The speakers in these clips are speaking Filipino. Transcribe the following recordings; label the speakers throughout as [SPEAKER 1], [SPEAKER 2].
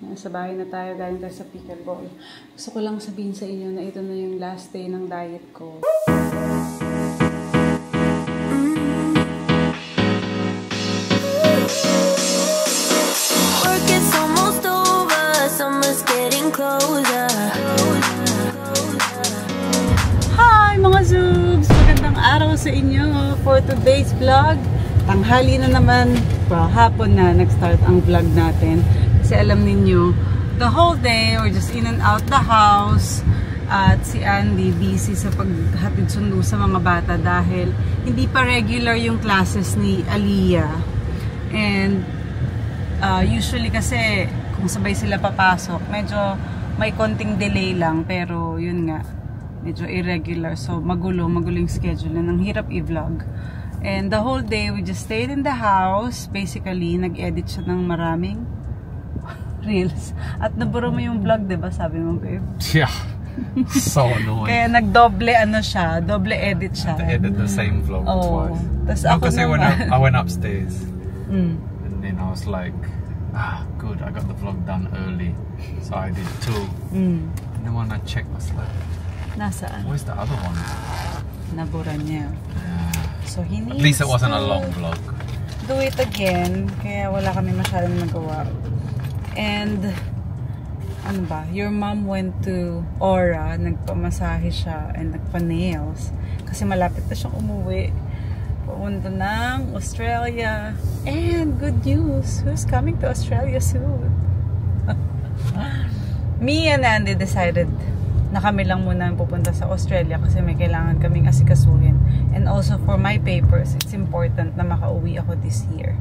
[SPEAKER 1] Nasa bahay na tayo, galing tayo sa pickleball. Gusto ko lang sabihin sa inyo na ito na yung last day ng diet ko. Hi mga Zoobs! Magandang araw sa inyo for today's vlog. Tanghali na naman, well, hapon na nag-start ang vlog natin. Kasi alam ninyo, the whole day we're just in and out the house. At si Andy busy sa paghatid sundo sa mga bata dahil hindi pa regular yung classes ni Aliyah. And usually kasi kung sabay sila papasok, medyo may konting delay lang, pero yun nga, medyo irregular, so magulo yung schedule na, ng hirap i-vlog. And the whole day we just stayed in the house. Basically nag-edit siya ng maraming reels at naburo mo yung vlog, diba, sabi mo, babe?
[SPEAKER 2] Yeah, so annoying.
[SPEAKER 1] Kaya nagdoble doble edit siya.
[SPEAKER 2] I had to edit the same vlog twice.
[SPEAKER 1] No,
[SPEAKER 2] kasi I went upstairs and then I was like, good, I got the vlog done early, so I did 2. And then when I checked, I was like,
[SPEAKER 1] nasaan?
[SPEAKER 2] Where's the other one?
[SPEAKER 1] Nabura niya. So he needs,
[SPEAKER 2] at least it wasn't a long vlog.
[SPEAKER 1] Do it again, kaya wala kami masyadong nagawa. And ano ba, your mom went to Aura, nagpamasahe siya and nagpa-nails kasi malapit na siyang umuwi. Pupunta ng Australia. And good news, who's coming to Australia soon? Me and Andy decided na kami lang muna ang pupunta sa Australia kasi may kailangan kaming asikasuhin. And also for my papers, it's important na makauwi ako this year.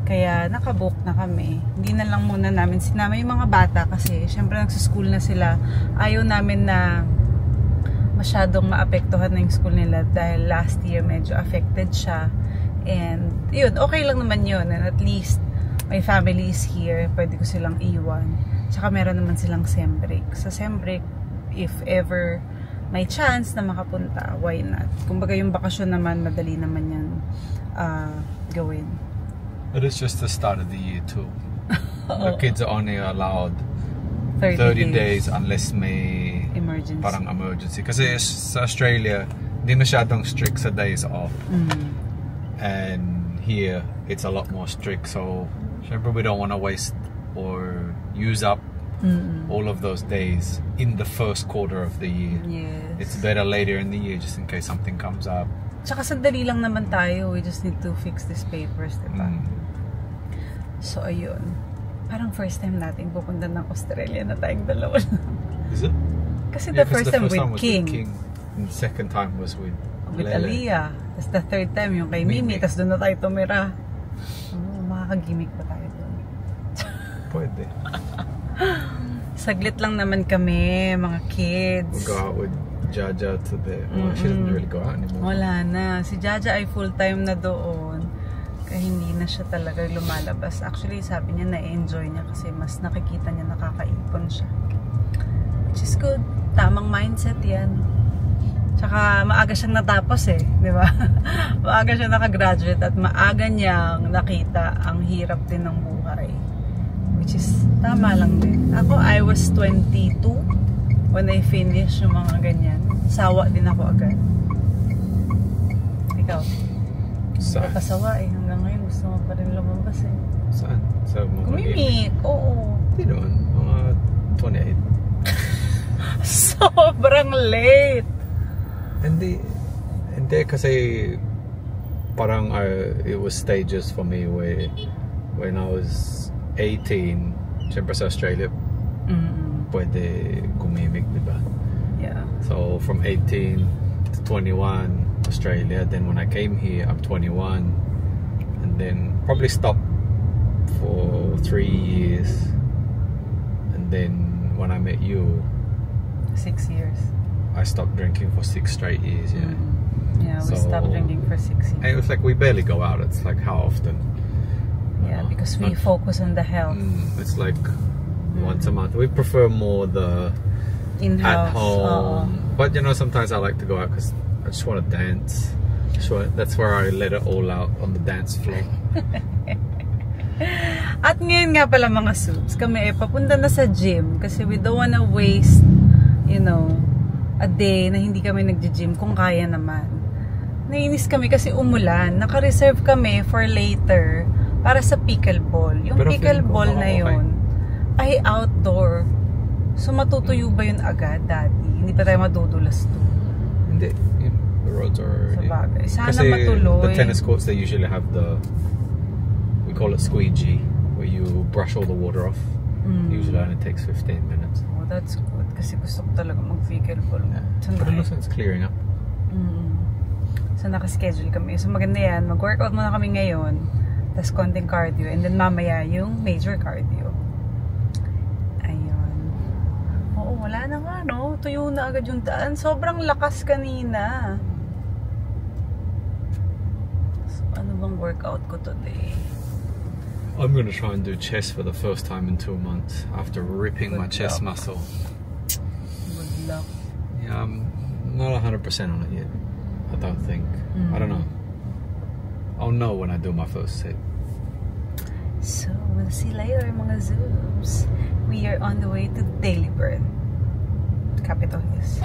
[SPEAKER 1] Kaya nakabook na kami. Hindi na lang muna namin sinama yung mga bata kasi syempre nagsa-school na sila. Ayaw namin na masyadong maapektuhan na yung school nila dahil last year medyo affected siya. And yun, okay lang naman yun. And at least my family is here. Pwede ko silang iwan. Tsaka meron naman silang sem break. Sa sem break, if ever may chance na makapunta, why not? Kumbaga yung bakasyon naman, madali naman yan gawin.
[SPEAKER 2] But it's just the start of the year too. The kids are only allowed 30 days unless may
[SPEAKER 1] emergency.
[SPEAKER 2] Parang emergency. Kasi sa Australia, hindi masyadong strict sa days off. And here, it's a lot more strict. So, syempre we don't want to waste or use up all of those days in the first quarter of the year.
[SPEAKER 1] Yes.
[SPEAKER 2] It's better later in the year just in case something comes up.
[SPEAKER 1] Tsaka sandali lang naman tayo. We just need to fix these papers, diba? So, ayun. Parang first time natin pupunta ng Australia na tayong dalawa.
[SPEAKER 2] Is it?
[SPEAKER 1] Kasi the first time with King.
[SPEAKER 2] And the second time was with
[SPEAKER 1] Aliyah. Tapos the third time yung kay Mimi. Tapos doon na tayo tumira. Makakagimik pa tayo doon.
[SPEAKER 2] Pwede.
[SPEAKER 1] Saglit lang naman kami, mga kids.
[SPEAKER 2] We'll go out with Jaja to the... Well, she doesn't really go out anymore.
[SPEAKER 1] Wala na. Si Jaja ay full-time na doon. Kaya hindi na siya talaga lumalabas. Actually, sabi niya na-enjoy niya kasi mas nakikita niya nakakaipon siya. Which is good. Tamang mindset yan. Tsaka maaga siyang natapos eh. Di ba? Maaga siya nakagraduate at maaga niyang nakita ang hirap din ng buhay. Which is tama lang din. Ako, I was 22 when I finished yung mga ganyan. Sawa din ako agad. Ikaw?
[SPEAKER 2] Saan?
[SPEAKER 1] Pasawa eh. Hanggang ngayon gusto mo pa rin lumabas eh.
[SPEAKER 2] Saan? Sa mga
[SPEAKER 1] Kumimik, oo.
[SPEAKER 2] Hindi naman. Mga 28.
[SPEAKER 1] Sobrang late.
[SPEAKER 2] Hindi kasi parang it was stages for me where when I was 18, syempre sa Australia, pwede kumimik, diba?
[SPEAKER 1] Yeah.
[SPEAKER 2] So from 18 to 21, Australia. Then when I came here, I'm 21, and then probably stopped for 3 years, and then when I met you,
[SPEAKER 1] 6 years.
[SPEAKER 2] I stopped drinking for 6 straight years. Yeah.
[SPEAKER 1] Yeah, we stopped drinking for 6 years.
[SPEAKER 2] And it was like we barely go out. It's like how often?
[SPEAKER 1] Yeah, because we focus on the health.
[SPEAKER 2] It's like once a month. We prefer more the
[SPEAKER 1] in-house.
[SPEAKER 2] At home. But you know, sometimes I like to go out because I just want to dance. That's where I let it all out on the dance floor.
[SPEAKER 1] At ngayon nga pala mga subs, kami papunta na sa gym kasi we don't wanna waste, you know, a day na hindi kami nagji-gym kung kaya naman. Nainis kami kasi umulan. Naka-reserve kami for later para sa pickleball. Yung
[SPEAKER 2] Pero
[SPEAKER 1] pickleball na yun ay outdoor. So matutuyo ba yun agad, Daddy? Hindi pa tayo madudulas to.
[SPEAKER 2] Hindi. The roads are...
[SPEAKER 1] Sa bagay. Sana
[SPEAKER 2] Kasi
[SPEAKER 1] matuloy.
[SPEAKER 2] the tennis courts, they usually have the... We call it squeegee, where you brush all the water off. Usually only takes 15 minutes.
[SPEAKER 1] Oh, that's good. Kasi gusto ko talaga mag-pickleball.
[SPEAKER 2] Yeah. But it looks like it's clearing up.
[SPEAKER 1] So naka-schedule kami. So maganda yan. Mag-workout muna kami ngayon. Tapos konting cardio. And then mamaya yung major cardio. Ayun. Oo, wala na nga, no? Tuyo na agad yung daan. Sobrang lakas kanina. So ano bang workout ko today?
[SPEAKER 2] I'm gonna try and do chest for the first time in 2 months after ripping my chest muscle.
[SPEAKER 1] Good luck.
[SPEAKER 2] Yeah, I'm not 100% on it yet. I don't think. I don't know. I'll know when I do my first set.
[SPEAKER 1] So, we'll see later mga zoos. We are on the way to Daily Bird. Capital Hills.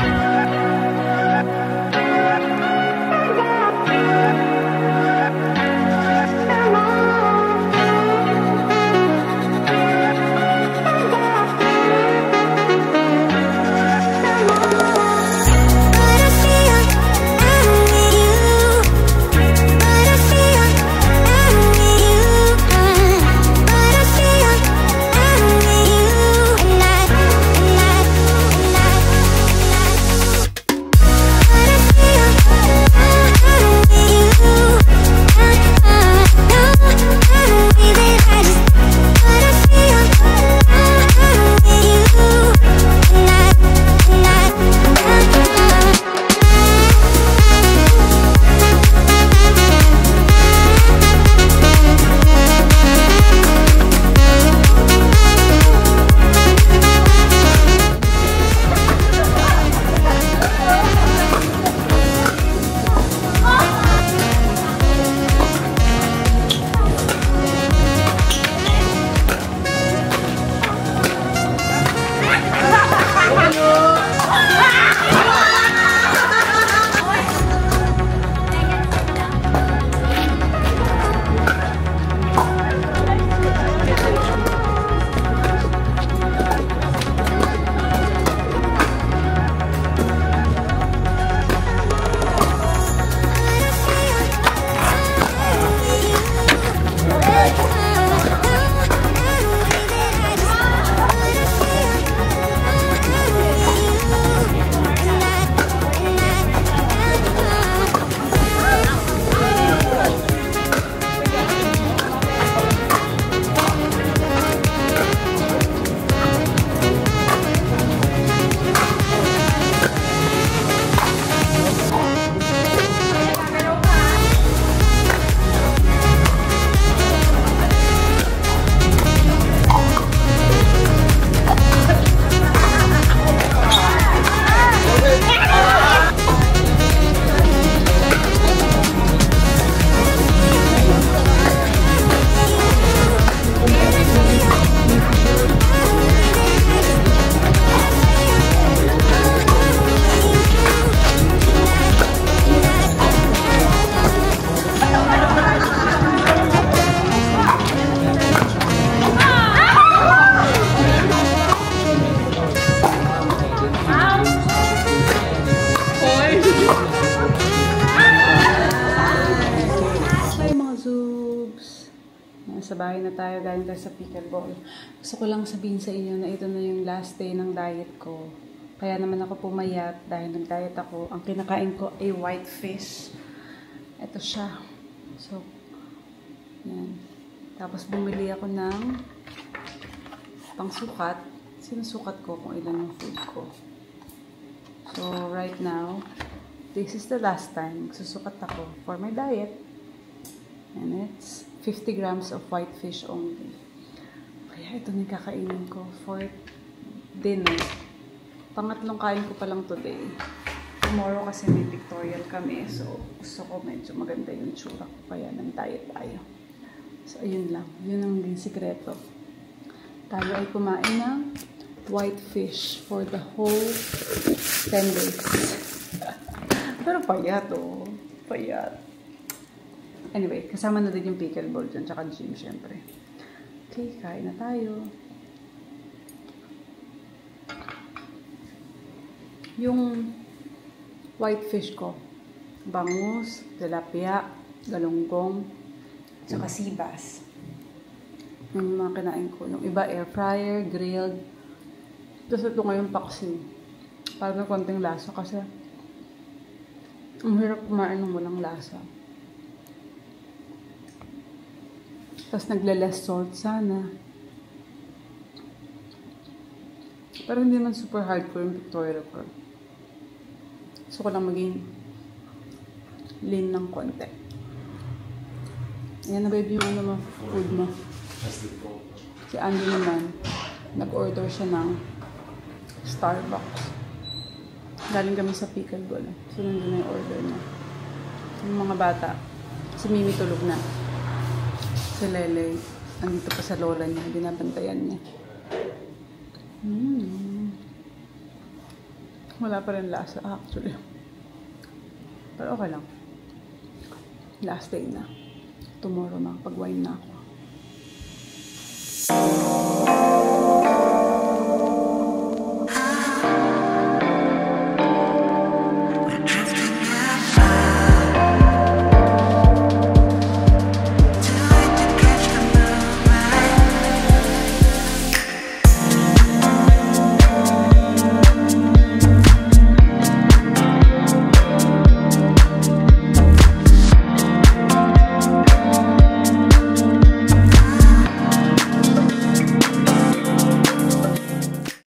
[SPEAKER 1] Nasa bahay na tayo, galing tayo sa pickleball. Gusto ko lang sabihin sa inyo na ito na yung last day ng diet ko. Kaya naman ako pumayat dahil nag-diet ako. Ang kinakain ko ay white fish. Ito siya. So, yan. Tapos bumili ako ng pangsukat. Sinusukat ko kung ilan yung food ko. So, right now, this is the last time susukat ako for my diet. And it's 50 grams of white fish only. Kaya ito na kakainin ko for dinner. Pangatlong kain ko pa lang today. Tomorrow kasi may pictorial kami. So, gusto ko medyo maganda yung itsura ko. Kaya nang diet tayo. So, ayun lang. Yun ang naging sikreto. Tayo ay kumain ng white fish for the whole 10 days. Pero payat, oh. Payat. Anyway, kasama na din yung pickleball dyan, tsaka gym, syempre. Okay, kain na tayo. Yung white fish ko, bangus, tilapia, galunggong, tsaka sea bass. Yung mga kinain ko. Yung iba, air fryer, grilled. Tapos ito ngayon paksiw. Parang konting lasa kasi ang hirap kumain ng walang lasa. Tapos nagle-less salt sana. Pero hindi man super hardcore yung Victoria Record. Gusto ko lang maging lean ng konti. Ayan na baby yung ano mo, food mo. Si Andy naman, nag-order siya ng Starbucks. Galing kami sa pickleball. So, nandun na yung order niya. Yung mga bata, si Mimi tulog na. Si Lele, andito pa sa lola niya, binabantayan niya. Wala pa rin lasa, actually. Pero okay lang. Last day na. Tomorrow makapag-wine na ako.